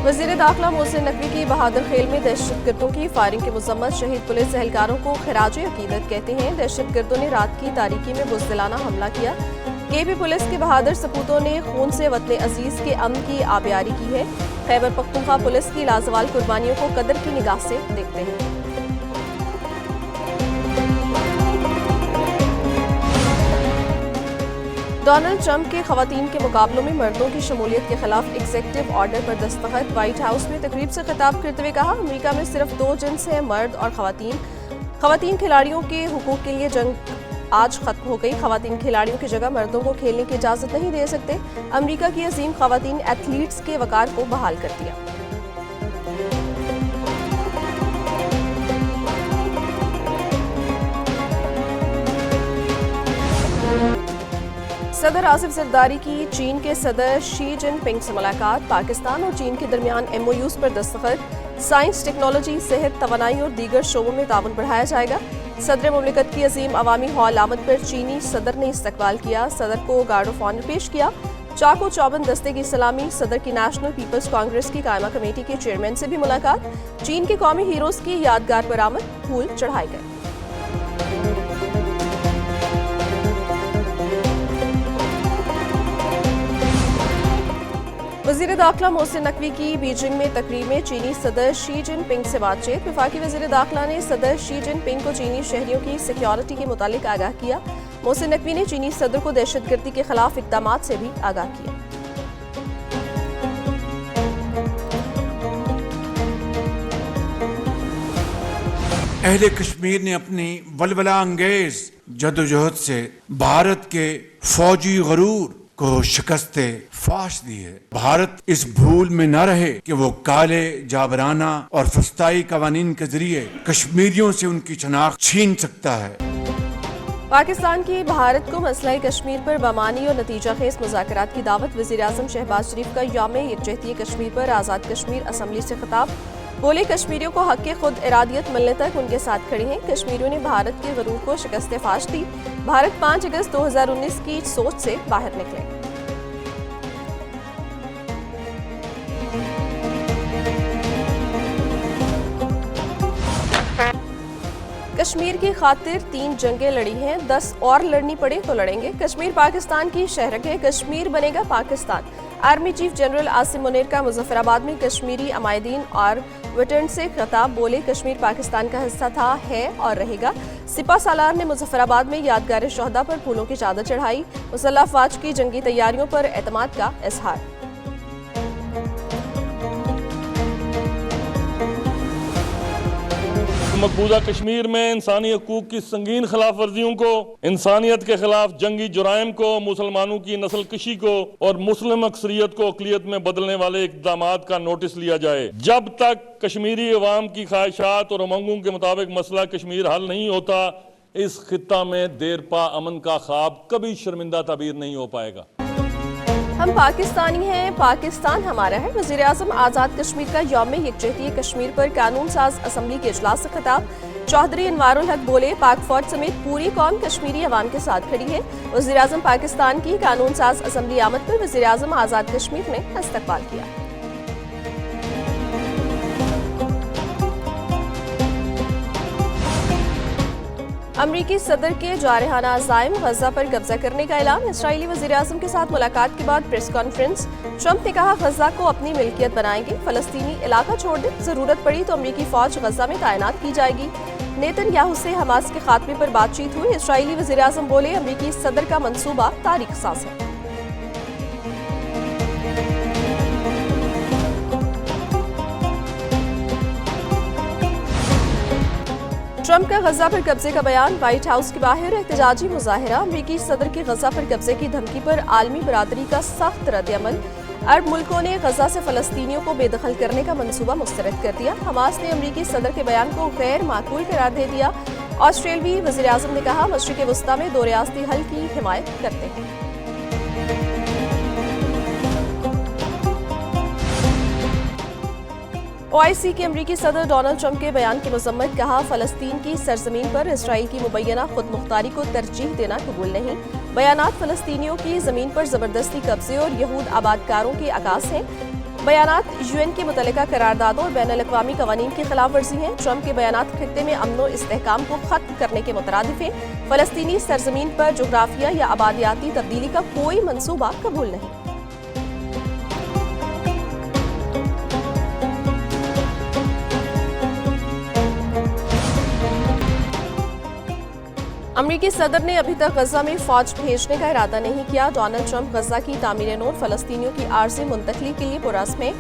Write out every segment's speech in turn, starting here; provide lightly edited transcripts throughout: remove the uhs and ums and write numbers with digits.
वज़ीर दाखिला मोहसिन नकवी की बहादुर खेल में दहशतगर्दों की फायरिंग की मजम्मत। शहीद पुलिस एहलकारों को खिराज अकीदत कहते हैं। दहशतगर्दों ने रात की तारीकी में बुज़दिलाना हमला किया। केपी पुलिस के बहादुर सपूतों ने खून से वतन अजीज के अमन की आबियारी की है। खैबर पख्तूनख्वा पुलिस की लाजवाल कुर्बानियों को कदर की निगाह से देखते हैं। डोनाल्ड ट्रंप के खवातीन के मुकाबलों में मर्दों की शमूलियत के खिलाफ एग्जीक्यूटिव ऑर्डर पर दस्तखत। व्हाइट हाउस में तकरीब से खिताब करते हुए कहा, अमेरिका में सिर्फ दो जिन्स हैं, मर्द और खवातीन। खवातीन खिलाड़ियों के हुकूक के लिए जंग आज खत्म हो गई। खवातीन खिलाड़ियों की जगह मर्दों को खेलने की इजाजत नहीं दे सकते। अमेरिका की अजीम खवातीन एथलीट्स के वकार को बहाल कर दिया। सदर आसिफ जरदारी की चीन के सदर शी जिनपिंग से मुलाकात। पाकिस्तान और चीन के दरमियान MOUs पर दस्तखत। साइंस, टेक्नोलॉजी, सेहत, तवानाई और दीगर शोबों में ताउन बढ़ाया जाएगा। सदर मुमलिकत की अजीम अवामी हॉल आमद पर चीनी सदर ने इस्तकबाल किया। सदर को गार्ड ऑफ ऑनर पेश किया। चाको चौबंद दस्ते की सलामी। सदर की नेशनल पीपल्स कांग्रेस की कायमा कमेटी के चेयरमैन से भी मुलाकात। चीन के कौमी हीरोज की यादगार पर आमद, फूल चढ़ाए गए। वज़ीर दाखिला मोहसिन नकवी की बीजिंग में तकरीब में चीनी सदर शी जिनपिंग से बातचीत। वफाकी वज़ीर दाखिला ने सदर शी जिनपिंग को चीनी शहरियों की सिक्योरिटी के मुतालिक आगाह किया। मोहसिन नकवी ने चीनी सदर को दहशतगर्दी के खिलाफ इक़दामात से भी आगाह किया। अहले कश्मीर ने अपनी वलवला अंगेज जदोजहद से भारत के फौजी गरूर को शिकस्ते फाश दी है। भारत इस भूल में न रहे कि वो काले, जाबराना और फस्ताई कवानीन के जरिए कश्मीरियों से उनकी शनाख्त छीन सकता है। पाकिस्तान की भारत को मसला कश्मीर पर बमानी और नतीजा खेज मुज़ाकरात की दावत। वज़ीर आज़म शहबाज शरीफ का यौम यकजहती कश्मीर पर आज़ाद कश्मीर असम्बली से खिताब। बोले, कश्मीरियों को हक़ खुद इरादियत मिलने तक उनके साथ खड़ी हैं। कश्मीरियों ने भारत के गरूर को शिकस्त फाश दी। भारत 5 अगस्त 2019 की सोच से बाहर निकले। कश्मीर की खातिर 3 जंगें लड़ी हैं, 10 और लड़नी पड़े तो लड़ेंगे। कश्मीर पाकिस्तान की शहरक है, कश्मीर बनेगा Pakistan. Army chief general Asim Munir का मुजफ्फराबाद में कश्मीरी अमायदीन और वेटरन से खिताब। बोले, कश्मीर पाकिस्तान का हिस्सा था, है और रहेगा। सिपा सालार ने मुजफ्फराबाद में यादगार शोहदा पर फूलों की चादर चढ़ाई। मुसल्लह अफवाज की जंगी तैयारियों पर एतमाद का इजहार। मकबूजा कश्मीर में इंसानी हकूक की संगीन खिलाफ वर्जियों को, इंसानियत के खिलाफ जंगी जुराइम को, मुसलमानों की नस्ल कशी को और मुस्लिम अक्सरियत को अकलियत में बदलने वाले इक़दामात का नोटिस लिया जाए। जब तक कश्मीरी अवाम की ख्वाहिशात और उमंगों के मुताबिक मसला कश्मीर हल नहीं होता, इस खित्ता में देर पा अमन का ख्वाब कभी शर्मिंदा ताबीर नहीं हो पाएगा। हम पाकिस्तानी हैं, पाकिस्तान हमारा है। वज़ीर आज़म आज़ाद कश्मीर का यौम यकजहती कश्मीर पर कानून साज असम्बली के इजलास से खिताब। चौधरी अनवारुल हक बोले, पाक फौज समेत पूरी कौम कश्मीरी अवाम के साथ खड़ी है। वज़ीर आज़म पाकिस्तान की कानून साज असम्बली आमद पर वज़ीर आज़म आज़ाद कश्मीर ने इस्तकबाल किया। अमरीकी सदर के जारहाना अज़ाइम, गजा पर कब्जा करने का ऐलान। इसराइली वज़ीर आज़म के साथ मुलाकात के बाद प्रेस कॉन्फ्रेंस। ट्रंप ने कहा, गजा को अपनी मिल्कियत बनाएंगे, फलस्तीनी इलाका छोड़ दें, जरूरत पड़ी तो अमरीकी फौज गजा में तैनात की जाएगी। नेतन्याहू से हमास के खात्मे पर बातचीत हुई। इसराइली वज़ीर आज़म बोले, अमरीकी सदर का मंसूबा तारीख साज है। ट्रंप का गजा पर कब्जे का बयान। व्हाइट हाउस के बाहर एहतजाजी मुजाहिरा। अमरीकी सदर की गजा पर कब्जे की धमकी पर आलमी बरादरी का सख्त रद्द-ए-अमल। अरब मुल्कों ने गजा से फलस्तीनियों को बेदखल करने का मंसूबा मुस्तरद कर दिया। हमास ने अमरीकी सदर के बयान को गैर माकूल करार दे दिया। ऑस्ट्रेलियाई वज़ीर आज़म ने कहा, मशरिक़ वस्ता में 2 रियासती हल की हिमायत करते हैं। ओआईसी के अमरीकी सदर डोनाल्ड ट्रंप के बयान की मजम्मत, कहा फलस्तीन की सरजमीन पर इसराइल की मुबैना खुद मुख्तारी को तरजीह देना कबूल नहीं। बयानात फलस्तीनियों की जमीन पर जबरदस्ती कब्जे और यहूद आबादकारों के अकास हैं। बयानात यूएन की मुतल्लिका करारदादों और बैनुल अक़वामी कवानीन की खिलाफ वर्जी हैं। ट्रंप के बयानात खित्ते में अमन और इस्तेहकाम को खत्म करने के मुतरादिफ हैं। फलस्तीनी सरजमीन पर जोग्राफिया या आबादियाती तब्दीली का कोई मंसूबा कबूल नहीं। अमरीकी सदर ने अभी तक गजा में फौज भेजने का इरादा नहीं किया। डोनाल्ड ट्रंप गजा की तामीर नौ फलस्तीनियों की आर्जी मुंतकली के लिए पुरस्म है।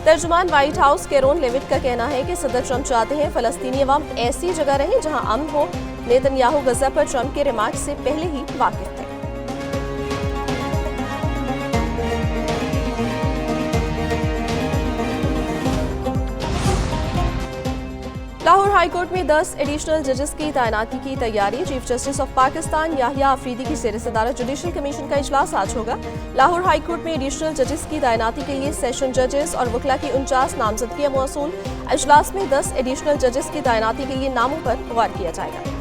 तर्जुमान व्हाइट हाउस कैरोन लेविट का कहना है कि सदर ट्रंप चाहते हैं फलस्तीनी अवाम ऐसी जगह रहें जहां अमन हो। नेतन्याहू गजा पर ट्रंप के रिमार्क से पहले ही वाकिफ थे। लाहौर हाईकोर्ट में 10 एडिशनल जजेस की तैनाती की तैयारी। Chief justice of Pakistan Yahya Afridi की ज़ेर सदारत जुडिशल कमीशन का इजलास आज होगा। लाहौर हाईकोर्ट में एडिशनल जजेस की तैनाती के लिए सेशन जजेस और वकला की 49 नामजदगियां मौसूल। इजलास में 10 एडिशनल जजेस की तैनाती के लिए नामों पर गौर किया जाएगा।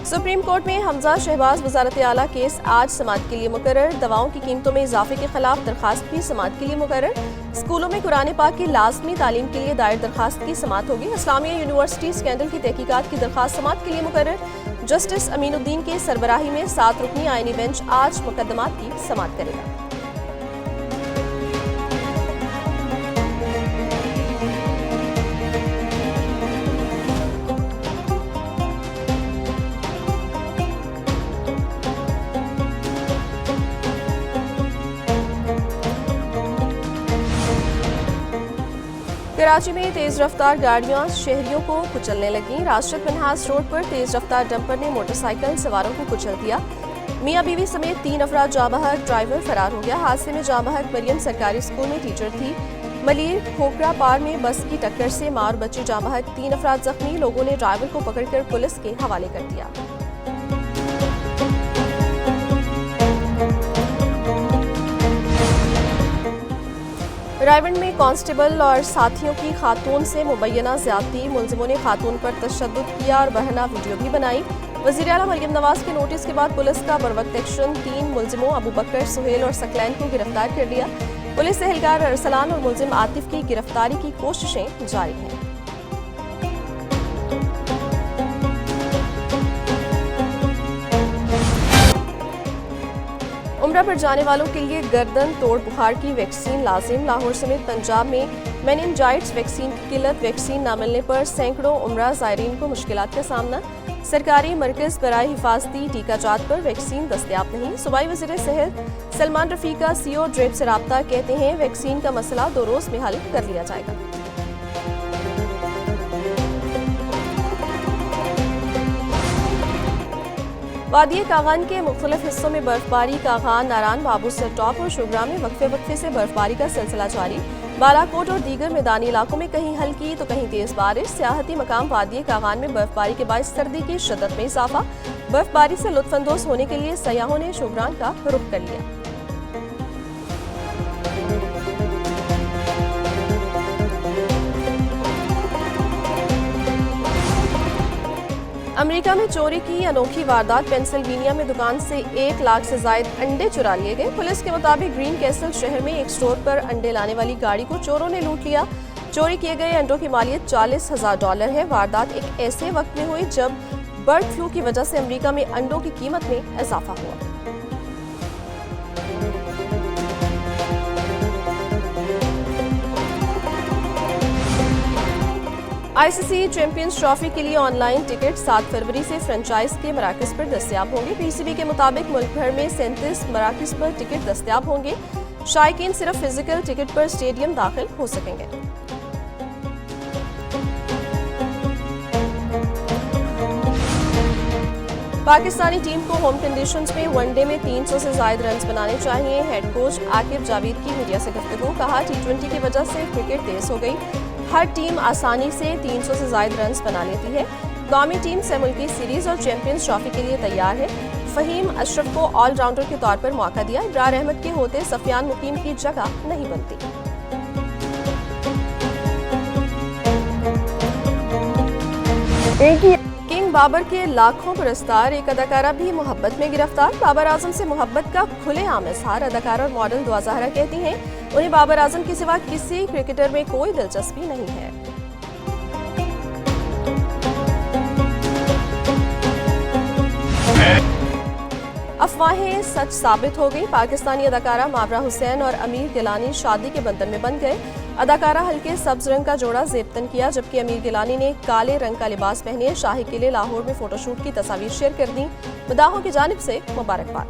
सुप्रीम कोर्ट में हमजा शहबाज वजारत आला केस आज समाअत के लिए मुकर्रर। दवाओं की कीमतों में इजाफे के खिलाफ दरखास्त भी समाअत के लिए मुकर्रर। स्कूलों में कुरान पाक की लाजमी तालीम के लिए दायर दरखास्त की समाअत होगी। इस्लामिया यूनिवर्सिटी स्कैंडल की तहकीकात की दरखास्त समाअत के लिए मुकर्रर। जस्टिस अमीनुद्दीन के सरबराही में 7 रुकनी आईनी बेंच आज मुकदमात की समाअत करेगा। कराची में तेज रफ्तार गाड़ियां शहरियों को कुचलने लगी। राशिद मिन्हाज रोड पर तेज रफ्तार डंपर ने मोटरसाइकिल सवारों को कुचल दिया। मियां बीवी समेत 3 अफराद जाँ बहक, ड्राइवर फरार हो गया। हादसे में जाँ बहक मरियम सरकारी स्कूल में टीचर थी। मलीर खोखरा पार में बस की टक्कर से मां और बच्ची जाँ बहक, 3 अफराद जख्मी। लोगों ने ड्राइवर को पकड़कर पुलिस के हवाले कर दिया। रायबंड में कांस्टेबल और साथियों की खातून से मुबैना ज्यादती। मुलजिमों ने खातून पर तशद्दुद किया और बहना वीडियो भी बनाई। वज़ीर आला मरियम नवाज के नोटिस के बाद पुलिस का बरवक्त एक्शन। 3 मुलजिमों अबू बकर, सुहेल और सकलैन को गिरफ्तार कर लिया। पुलिस एहलकार अरसलान और मुलजिम आतिफ की गिरफ्तारी की कोशिशें जारी हैं। उम्रा पर जाने वालों के लिए गर्दन तोड़ बुखार की वैक्सीन लाजिम। लाहौर समेत पंजाब में मेनिनजाइटिस वैक्सीन की किल्लत। वैक्सीन न मिलने पर सैकड़ों उम्रा ज़ायरीन को मुश्किलात का सामना। सरकारी मरकज़ बराए हिफाजती टीकाजात पर वैक्सीन दस्तयाब नहीं। सूबाई वज़ीर सेहत सलमान रफ़ी का सीओ ड्रेप से राब्ता, कहते हैं वैक्सीन का मसला 2 रोज़ में हल कर लिया जाएगा। वादी कागान के मुख्तलिफ हिस्सों में बर्फबारी। कागान, नारान, बाबू सर टॉप और शुगरा में वक्फे से बर्फबारी का सिलसिला जारी। बालाकोट और दीगर मैदानी इलाकों में कहीं हल्की तो कहीं तेज बारिश। सियाहती मकाम वादी कागान में बर्फबारी के बायस सर्दी की शिद्दत में इजाफा। बर्फबारी से लुत्फानंदोज होने के लिए सयाहों ने शुगरान का रुख कर लिया। अमेरिका में चोरी की अनोखी वारदात। पेंसिल्वेनिया में दुकान से 1 लाख से जायद अंडे चुरा लिए गए। पुलिस के मुताबिक ग्रीन कैसल शहर में एक स्टोर पर अंडे लाने वाली गाड़ी को चोरों ने लूट लिया। चोरी किए गए अंडों की मालियत $40,000 है। वारदात एक ऐसे वक्त में हुई जब बर्ड फ्लू की वजह से अमेरिका में अंडों की कीमत में इजाफा हुआ। आईसीसी चैंपियंस ट्रॉफी के लिए ऑनलाइन टिकट 7 फरवरी से फ्रेंचाइज के मराकज़ पर दस्तयाब होंगे। पीसीबी के मुताबिक मुल्क भर में 37 मराकज़ पर टिकट दस्तयाब होंगे। शायकीन सिर्फ फिजिकल टिकट पर स्टेडियम दाखिल हो सकेंगे। पाकिस्तानी टीम को होम कंडीशंस में वनडे में 300 से ज्यादा रन बनाने चाहिए। हेड कोच आकिब जावेद की मीडिया से गुफ्तगू। कहा, T20 की वजह से क्रिकेट तेज हो गई। हर टीम आसानी से 300 से ज्यादा रन बना लेती है। कौमी टीम से मुल्की सीरीज और चैंपियंस ट्रॉफी के लिए तैयार है। फहीम अशरफ को ऑलराउंडर के तौर पर मौका दिया। इब्रार अहमद के होते सफियान मुकीम की जगह नहीं बनती। किंग बाबर के लाखों पुरस्कार, एक अदाकारा भी मोहब्बत में गिरफ्तार। बाबर आजम से मोहब्बत का खुलेआम इजहार। अदाकारा और मॉडल दुआ ज़हरा कहती हैं उन्हें बाबर आजम के सिवा किसी क्रिकेटर में कोई दिलचस्पी नहीं है। अफवाहें सच साबित हो गई। पाकिस्तानी अदाकारा मावरा हुसैन और अमीर गिलानी शादी के बंधन में बंध गए। अदाकारा हल्के सब्ज रंग का जोड़ा जेबतन किया, जबकि अमीर गिलानी ने काले रंग का लिबास पहने शाही किले लाहौर में फोटोशूट की तस्वीर शेयर कर दी। मदाहों की जानिब से मुबारकबाद।